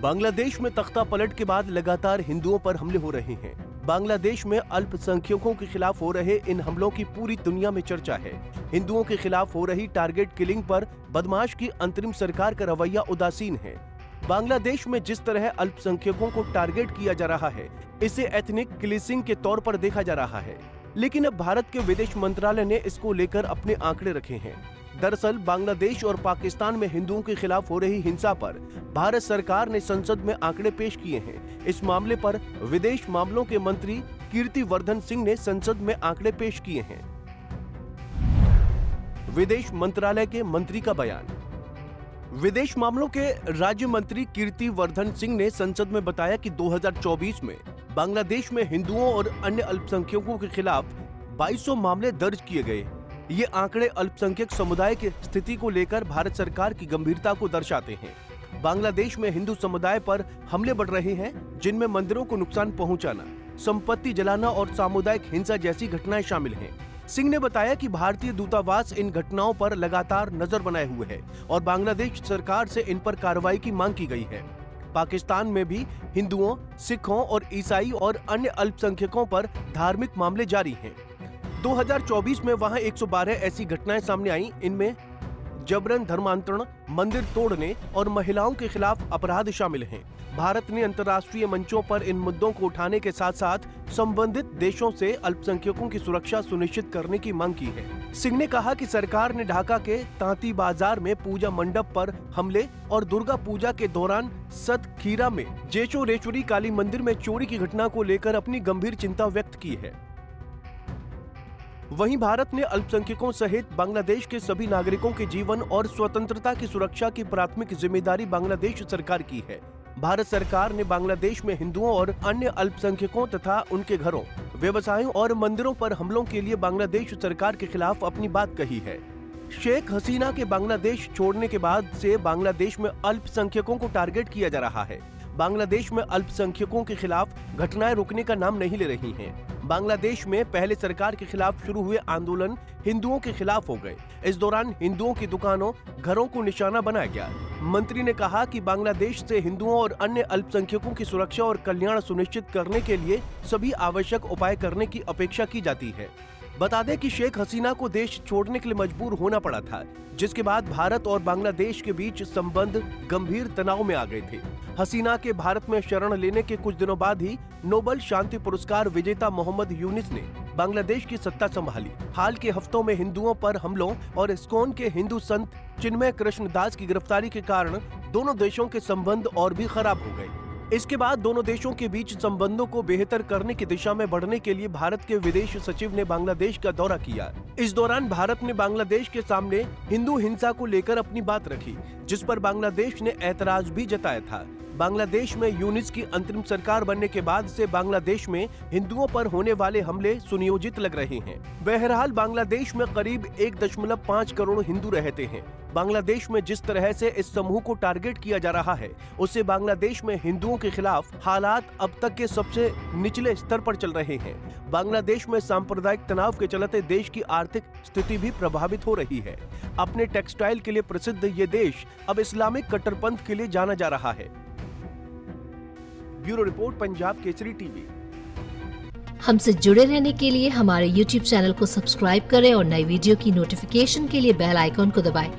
बांग्लादेश में तख्ता पलट के बाद लगातार हिंदुओं पर हमले हो रहे हैं। बांग्लादेश में अल्पसंख्यकों के खिलाफ हो रहे इन हमलों की पूरी दुनिया में चर्चा है। हिंदुओं के खिलाफ हो रही टारगेट किलिंग पर बदमाश की अंतरिम सरकार का रवैया उदासीन है। बांग्लादेश में जिस तरह अल्पसंख्यकों को टारगेट किया जा रहा है, इसे एथनिक क्लींजिंग के तौर पर देखा जा रहा है। लेकिन अब भारत के विदेश मंत्रालय ने इसको लेकर अपने आंकड़े रखे हैं। दरअसल बांग्लादेश और पाकिस्तान में हिंदुओं के खिलाफ हो रही हिंसा पर भारत सरकार ने संसद में आंकड़े पेश किए हैं। इस मामले पर विदेश मामलों के मंत्री कीर्ति वर्धन सिंह ने संसद में आंकड़े पेश किए हैं। विदेश मंत्रालय के मंत्री का बयान। विदेश मामलों के राज्य मंत्री कीर्ति वर्धन सिंह ने संसद में बताया कि 2024 में बांग्लादेश में हिंदुओं और अन्य अल्पसंख्यकों के खिलाफ 2200 मामले दर्ज किए गए। ये आंकड़े अल्पसंख्यक समुदाय की स्थिति को लेकर भारत सरकार की गंभीरता को दर्शाते हैं। बांग्लादेश में हिंदू समुदाय पर हमले बढ़ रहे हैं, जिनमें मंदिरों को नुकसान पहुंचाना, संपत्ति जलाना और सामुदायिक हिंसा जैसी घटनाएं शामिल हैं। सिंह ने बताया कि भारतीय दूतावास इन घटनाओं पर लगातार नजर बनाए हुए है और बांग्लादेश सरकार से इन पर कार्रवाई की मांग की गई है। पाकिस्तान में भी हिंदुओं, सिखों और ईसाई और अन्य अल्पसंख्यकों पर धार्मिक मामले जारी हैं। 2024 में वहां 112 ऐसी घटनाएं सामने आईं। इनमें जबरन धर्मांतरण, मंदिर तोड़ने और महिलाओं के खिलाफ अपराध शामिल हैं। भारत ने अंतर्राष्ट्रीय मंचों पर इन मुद्दों को उठाने के साथ साथ संबंधित देशों से अल्पसंख्यकों की सुरक्षा सुनिश्चित करने की मांग की है। सिंह ने कहा कि सरकार ने ढाका के तांती बाजार में पूजा मंडप पर हमले और दुर्गा पूजा के दौरान सतखीरा में जेशोरेश्वरी काली मंदिर में चोरी की घटना को लेकर अपनी गंभीर चिंता व्यक्त की है। वहीं भारत ने अल्पसंख्यकों सहित बांग्लादेश के सभी नागरिकों के जीवन और स्वतंत्रता की सुरक्षा की प्राथमिक जिम्मेदारी बांग्लादेश सरकार की है। भारत सरकार ने बांग्लादेश में हिंदुओं और अन्य अल्पसंख्यकों तथा उनके घरों, व्यवसायों और मंदिरों पर हमलों के लिए बांग्लादेश सरकार के खिलाफ अपनी बात कही है। शेख हसीना के बांग्लादेश छोड़ने के बाद से बांग्लादेश में अल्पसंख्यकों को टारगेट किया जा रहा है। बांग्लादेश में अल्पसंख्यकों के खिलाफ घटनाएं रुकने का नाम नहीं ले रही हैं। बांग्लादेश में पहले सरकार के खिलाफ शुरू हुए आंदोलन हिंदुओं के खिलाफ हो गए। इस दौरान हिंदुओं की दुकानों, घरों को निशाना बनाया गया। मंत्री ने कहा कि बांग्लादेश से हिंदुओं और अन्य अल्पसंख्यकों की सुरक्षा और कल्याण सुनिश्चित करने के लिए सभी आवश्यक उपाय करने की अपेक्षा की जाती है। बता दें कि शेख हसीना को देश छोड़ने के लिए मजबूर होना पड़ा था, जिसके बाद भारत और बांग्लादेश के बीच संबंध गंभीर तनाव में आ गए थे। हसीना के भारत में शरण लेने के कुछ दिनों बाद ही नोबेल शांति पुरस्कार विजेता मोहम्मद यूनिस ने बांग्लादेश की सत्ता संभाली। हाल के हफ्तों में हिंदुओं पर हमलों और इस्कॉन के हिंदू संत चिन्मय कृष्ण दास की गिरफ्तारी के कारण दोनों देशों के संबंध और भी खराब हो गए। इसके बाद दोनों देशों के बीच संबंधों को बेहतर करने की दिशा में बढ़ने के लिए भारत के विदेश सचिव ने बांग्लादेश का दौरा किया। इस दौरान भारत ने बांग्लादेश के सामने हिंदू हिंसा को लेकर अपनी बात रखी, जिस पर बांग्लादेश ने ऐतराज भी जताया था। बांग्लादेश में यूनिस की अंतरिम सरकार बनने के बाद से बांग्लादेश में हिंदुओं पर होने वाले हमले सुनियोजित लग रहे हैं। बहरहाल बांग्लादेश में करीब 1.5 करोड़ हिंदू रहते हैं। बांग्लादेश में जिस तरह से इस समूह को टारगेट किया जा रहा है, उससे बांग्लादेश में हिंदुओं के खिलाफ हालात अब तक के सबसे निचले स्तर पर चल रहे हैं। बांग्लादेश में सांप्रदायिक तनाव के चलते देश की आर्थिक स्थिति भी प्रभावित हो रही है। अपने टेक्सटाइल के लिए प्रसिद्ध ये देश अब इस्लामिक कट्टरपंथ के लिए जाना जा रहा है। Bureau report, Punjab Kesari TV. हमसे जुड़े रहने के लिए हमारे YouTube चैनल को सब्सक्राइब करें और नई वीडियो की नोटिफिकेशन के लिए बेल आइकॉन को दबाएं।